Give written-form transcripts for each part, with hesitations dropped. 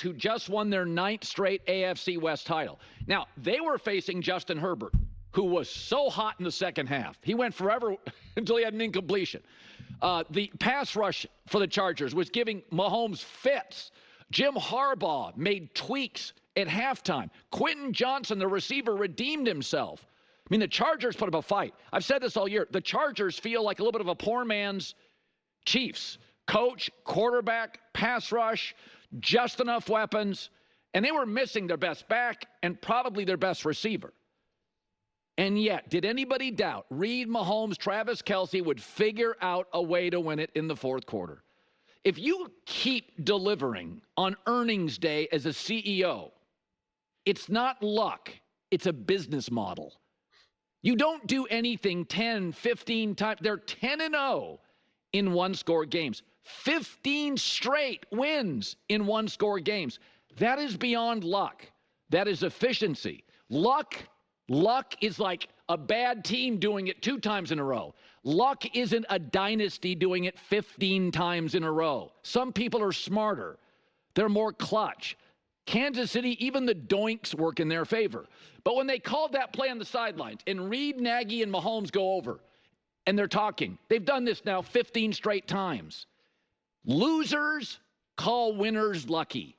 who just won their 9th straight AFC West title. Now, they were facing Justin Herbert, who was so hot in the second half. He went forever until he had an incompletion. The pass rush for the Chargers was giving Mahomes fits. Jim Harbaugh made tweaks at halftime. Quentin Johnson, the receiver, redeemed himself. I mean, the Chargers put up a fight. I've said this all year. The Chargers feel like a little bit of a poor man's Chiefs. Coach, quarterback, pass rush, just enough weapons. And they were missing their best back and probably their best receiver. And yet, did anybody doubt Reed, Mahomes, Travis Kelce would figure out a way to win it in the fourth quarter? If you keep delivering on earnings day as a CEO, it's not luck. It's a business model. You don't do anything 10, 15 times. They're 10-0 in one-score games. 15 straight wins in one-score games. That is beyond luck. That is efficiency. Luck is like a bad team doing it 2 times in a row. Luck isn't a dynasty doing it 15 times in a row. Some people are smarter. They're more clutch. Kansas City, even the doinks work in their favor. But when they called that play on the sidelines and Reed, Nagy, and Mahomes go over and they're talking, they've done this now 15 straight times. Losers call winners lucky.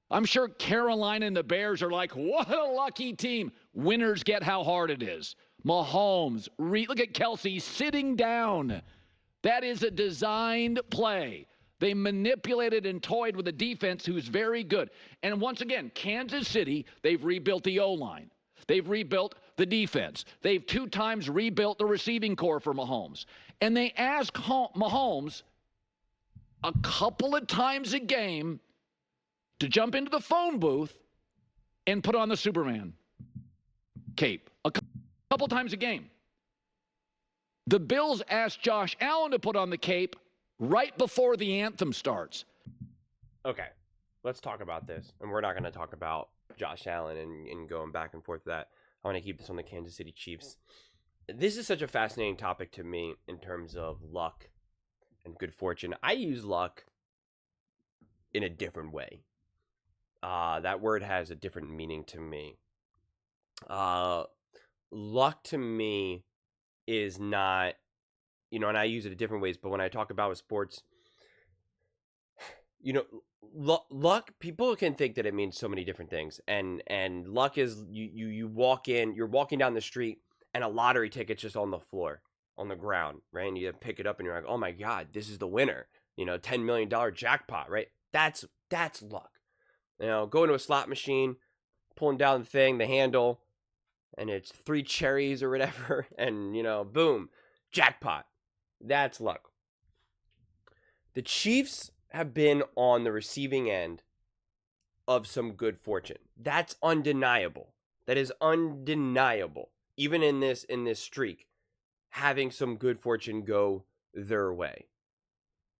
I'm sure Carolina and the Bears are like, what a lucky team. Winners get how hard it is. Mahomes, look at Kelce sitting down. That is a designed play. They manipulated and toyed with a defense who's very good. And once again, Kansas City, they've rebuilt the O-line. They've rebuilt the defense. They've 2 times rebuilt the receiving core for Mahomes. And they ask Mahomes a couple of times a game to jump into the phone booth and put on the Superman cape. A couple times a game. The Bills asked Josh Allen to put on the cape right before the anthem starts. Okay, let's talk about this. And we're not going to talk about Josh Allen and going back and forth with that. I want to keep this on the Kansas City Chiefs. This is such a fascinating topic to me in terms of luck and good fortune. I use luck in a different way. That word has a different meaning to me. Luck to me is not, and I use it in different ways, but when I talk about with sports, luck, people can think that it means so many different things. And luck is you're walking down the street and a lottery ticket's just on the floor, on the ground, right? And you pick it up and you're like, oh my God, this is the winner, $10 million jackpot, right? That's luck. Going to a slot machine, pulling down the handle, and it's 3 cherries or whatever, and, boom, jackpot. That's luck. The Chiefs have been on the receiving end of some good fortune. That's undeniable. That is undeniable. Even in this streak, having some good fortune go their way.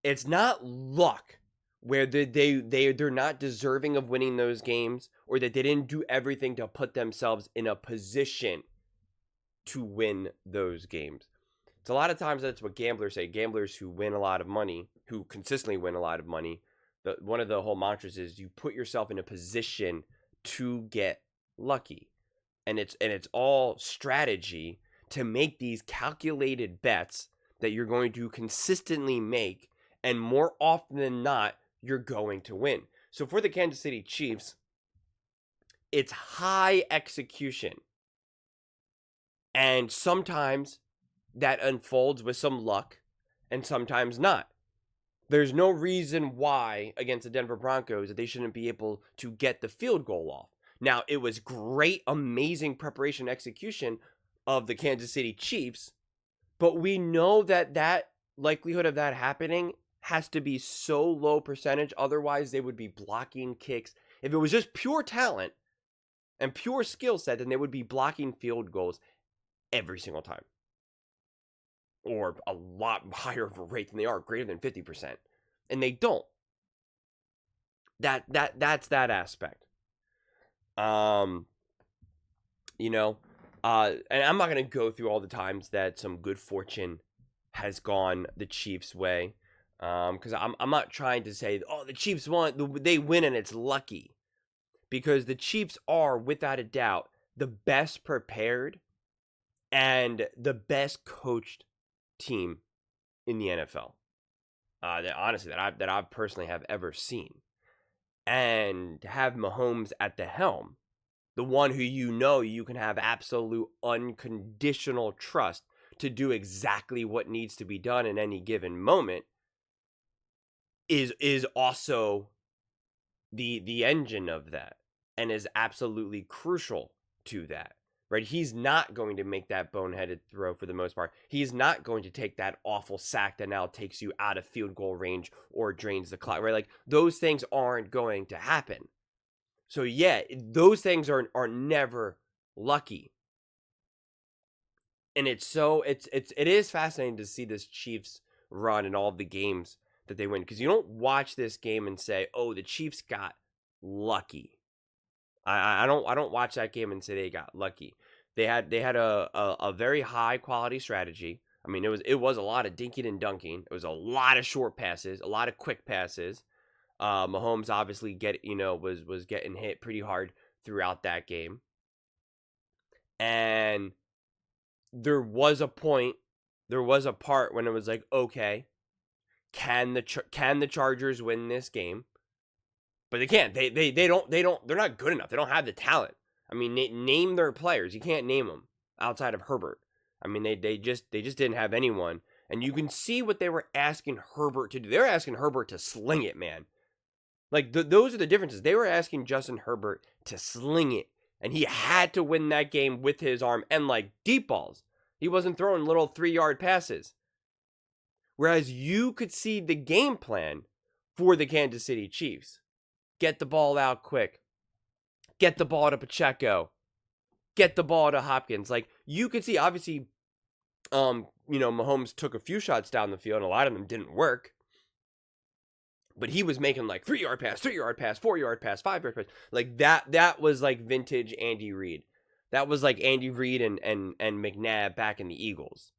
It's not luck where they're not deserving of winning those games, or that they didn't do everything to put themselves in a position to win those games. It's a lot of times that's what gamblers say. Gamblers who win a lot of money, who consistently win a lot of money, one of the whole mantras is you put yourself in a position to get lucky. And it's all strategy to make these calculated bets that you're going to consistently make, and more often than not, you're going to win. So for the Kansas City Chiefs, it's high execution. And sometimes that unfolds with some luck, and sometimes not. There's no reason why against the Denver Broncos that they shouldn't be able to get the field goal off. Now, it was great, amazing preparation execution of the Kansas City Chiefs, but we know that likelihood of that happening has to be so low percentage. Otherwise, they would be blocking kicks. If it was just pure talent and pure skill set, then they would be blocking field goals every single time. Or a lot higher of a rate than they are, greater than 50%. And they don't. That's that aspect. And I'm not going to go through all the times that some good fortune has gone the Chiefs' way. Because I'm not trying to say, oh, the Chiefs won, they win and it's lucky. Because the Chiefs are, without a doubt, the best prepared and the best coached team in the NFL. That I personally have ever seen. And to have Mahomes at the helm, the one who you can have absolute unconditional trust to do exactly what needs to be done in any given moment, is also the engine of that, and is absolutely crucial to that. Right? He's not going to make that boneheaded throw for the most part. He's not going to take that awful sack that now takes you out of field goal range or drains the clock. Right? Like, those things aren't going to happen. So yeah, those things are never lucky. And it is fascinating to see this Chiefs run in all of the games that they win, because you don't watch this game and say, "Oh, the Chiefs got lucky." I don't watch that game and say they got lucky. They had a very high quality strategy. I mean, it was a lot of dinking and dunking. It was a lot of short passes, a lot of quick passes. Mahomes obviously was getting hit pretty hard throughout that game, and there was a part when it was like, okay, can the Chargers win this game? But they can't. They're not good enough. They don't have the talent. I mean, name their players. You can't name them outside of Herbert. I mean, they just didn't have anyone. And you can see what they were asking Herbert to do. They were asking Herbert to sling it, man. Like, those are the differences. They were asking Justin Herbert to sling it. And he had to win that game with his arm and, like, deep balls. He wasn't throwing little 3-yard passes. Whereas you could see the game plan for the Kansas City Chiefs. Get the ball out quick. Get the ball to Pacheco. Get the ball to Hopkins. Like, you could see, obviously, Mahomes took a few shots down the field, and a lot of them didn't work. But he was making, like, 3-yard pass, 3-yard pass, 4-yard pass, 5-yard pass. Like, that was, like, vintage Andy Reid. That was, like, Andy Reid and McNabb back in the Eagles.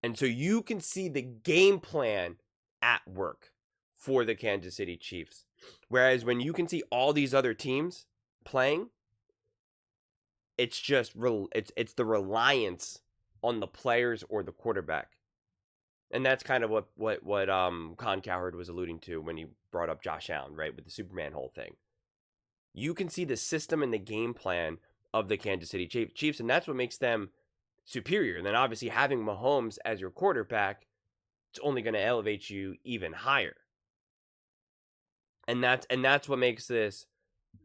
And so you can see the game plan at work for the Kansas City Chiefs. Whereas when you can see all these other teams playing, it's just it's the reliance on the players or the quarterback. And that's kind of what Colin Cowherd was alluding to when he brought up Josh Allen, right, with the Superman whole thing. You can see the system and the game plan of the Kansas City Chiefs, and that's what makes them superior. And then obviously having Mahomes as your quarterback, it's only going to elevate you even higher. And that's what makes this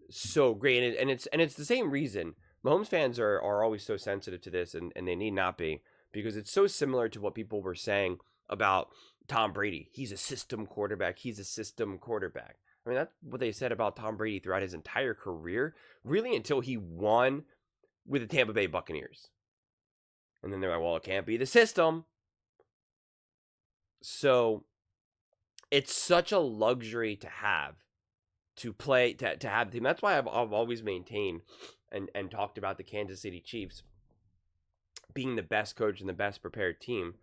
so great. And it's the same reason Mahomes fans are always so sensitive to this, and they need not be, because it's so similar to what people were saying about Tom Brady. He's a system quarterback. He's a system quarterback. I mean, that's what they said about Tom Brady throughout his entire career, really, until he won with the Tampa Bay Buccaneers. And then they're like, well, it can't be the system. So it's such a luxury to have, to play, to have the team. That's why I've always maintained and talked about the Kansas City Chiefs being the best coach and the best prepared team.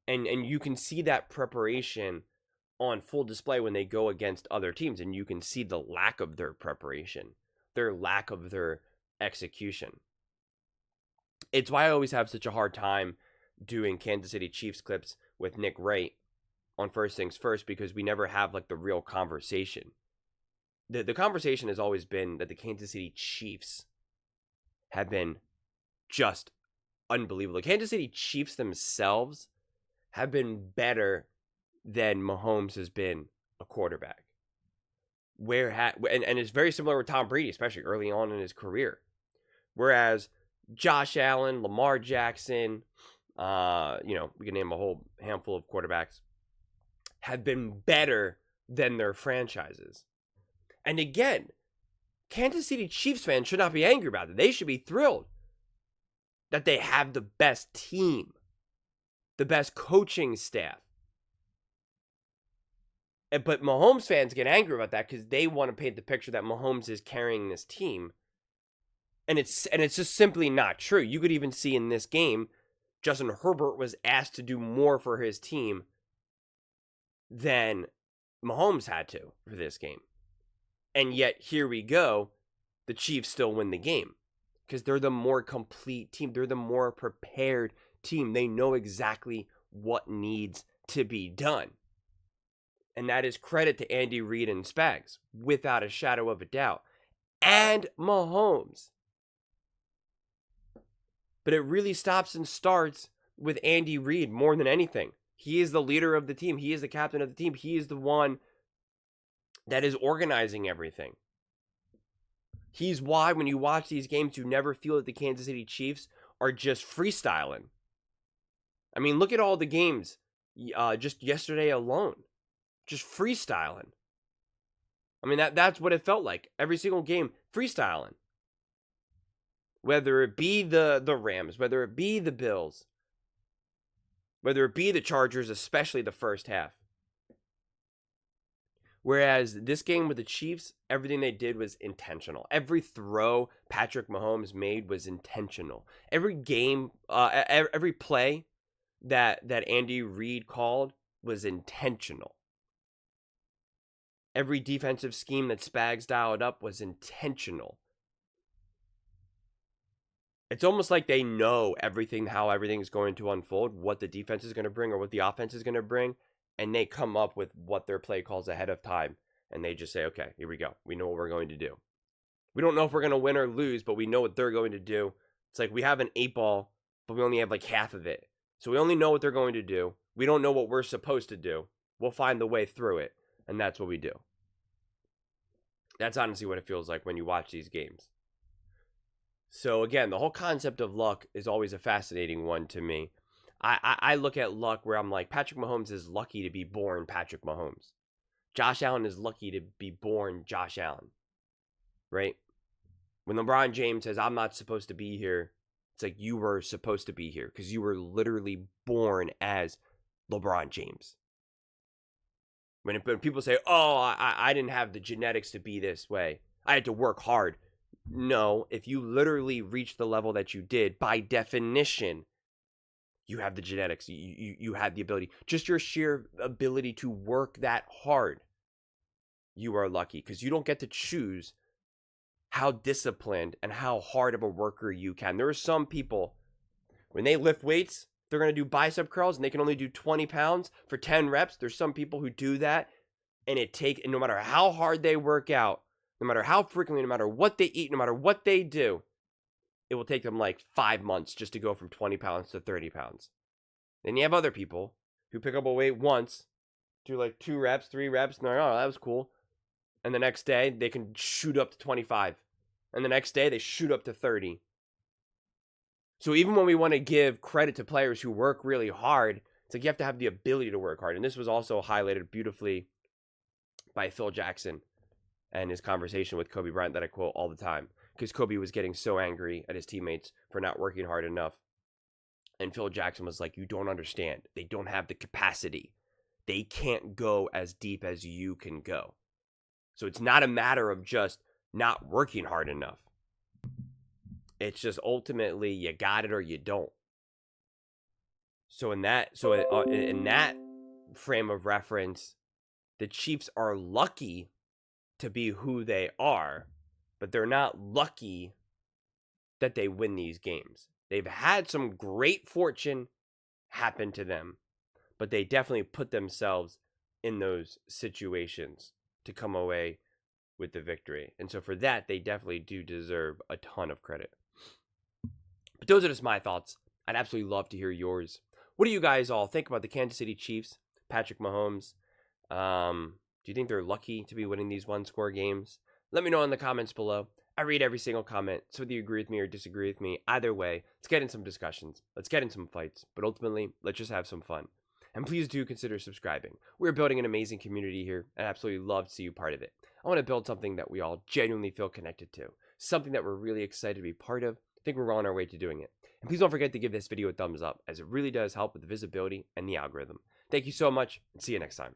And you can see that preparation on full display when they go against other teams. And you can see the lack of their preparation, their lack of their execution. It's why I always have such a hard time doing Kansas City Chiefs clips with Nick Wright on First Things First, because we never have like the real conversation. The conversation has always been that the Kansas City Chiefs have been just unbelievable. The Kansas City Chiefs themselves have been better than Mahomes has been a quarterback. And it's very similar with Tom Brady, especially early on in his career. Whereas Josh Allen, Lamar Jackson, we can name a whole handful of quarterbacks, have been better than their franchises. And again, Kansas City Chiefs fans should not be angry about it. They should be thrilled that they have the best team, the best coaching staff. But Mahomes fans get angry about that because they want to paint the picture that Mahomes is carrying this team. And it's just simply not true. You could even see in this game, Justin Herbert was asked to do more for his team than Mahomes had to for this game. And yet, here we go. The Chiefs still win the game because they're the more complete team. They're the more prepared team. They know exactly what needs to be done. And that is credit to Andy Reid and Spags, without a shadow of a doubt. And Mahomes. But it really stops and starts with Andy Reid more than anything. He is the leader of the team. He is the captain of the team. He is the one that is organizing everything. He's why when you watch these games, you never feel that the Kansas City Chiefs are just freestyling. I mean, look at all the games just yesterday alone. Just freestyling. I mean, that's what it felt like. Every single game, freestyling. Whether it be the Rams, whether it be the Bills, whether it be the Chargers, especially the first half. Whereas this game with the Chiefs, everything they did was intentional. Every throw Patrick Mahomes made was intentional. Every game, every play that Andy Reid called was intentional. Every defensive scheme that Spags dialed up was intentional. It's almost like they know how everything is going to unfold, what the defense is going to bring or what the offense is going to bring, and they come up with what their play calls ahead of time, and they just say, okay, here we go. We know what we're going to do. We don't know if we're going to win or lose, but we know what they're going to do. It's like we have an 8-ball, but we only have like half of it. So we only know what they're going to do. We don't know what we're supposed to do. We'll find the way through it, and that's what we do. That's honestly what it feels like when you watch these games. So again, the whole concept of luck is always a fascinating one to me. I look at luck where I'm like, Patrick Mahomes is lucky to be born Patrick Mahomes. Josh Allen is lucky to be born Josh Allen. Right? When LeBron James says, I'm not supposed to be here, it's like you were supposed to be here because you were literally born as LeBron James. When people say, oh, I didn't have the genetics to be this way, I had to work hard. No, if you literally reach the level that you did, by definition, you have the genetics. You had the ability. Just your sheer ability to work that hard. You are lucky because you don't get to choose how disciplined and how hard of a worker you can. There are some people, when they lift weights, they're going to do bicep curls and they can only do 20 pounds for 10 reps. There's some people who do that and no matter how hard they work out, no matter how frequently, no matter what they eat, no matter what they do, it will take them like 5 months just to go from 20 pounds to 30 pounds. Then you have other people who pick up a weight once, do like 2 reps, 3 reps, and they're like, oh, that was cool. And the next day, they can shoot up to 25. And the next day, they shoot up to 30. So even when we want to give credit to players who work really hard, it's like you have to have the ability to work hard. And this was also highlighted beautifully by Phil Jackson and his conversation with Kobe Bryant that I quote all the time. Because Kobe was getting so angry at his teammates for not working hard enough. And Phil Jackson was like, you don't understand. They don't have the capacity. They can't go as deep as you can go. So it's not a matter of just not working hard enough. It's just ultimately you got it or you don't. So in that frame of reference, the Chiefs are lucky to be who they are, but they're not lucky that they win these games. They've had some great fortune happen to them, but they definitely put themselves in those situations to come away with the victory. And so for that, they definitely do deserve a ton of credit. But those are just my thoughts. I'd absolutely love to hear yours. What do you guys all think about the Kansas City Chiefs, Patrick Mahomes? Do you think they're lucky to be winning these one-score games? Let me know in the comments below. I read every single comment, so whether you agree with me or disagree with me, either way, let's get in some discussions. Let's get in some fights. But ultimately, let's just have some fun. And please do consider subscribing. We're building an amazing community here, and I absolutely love to see you part of it. I want to build something that we all genuinely feel connected to. Something that we're really excited to be part of. I think we're on our way to doing it. And please don't forget to give this video a thumbs up, as it really does help with the visibility and the algorithm. Thank you so much, and see you next time.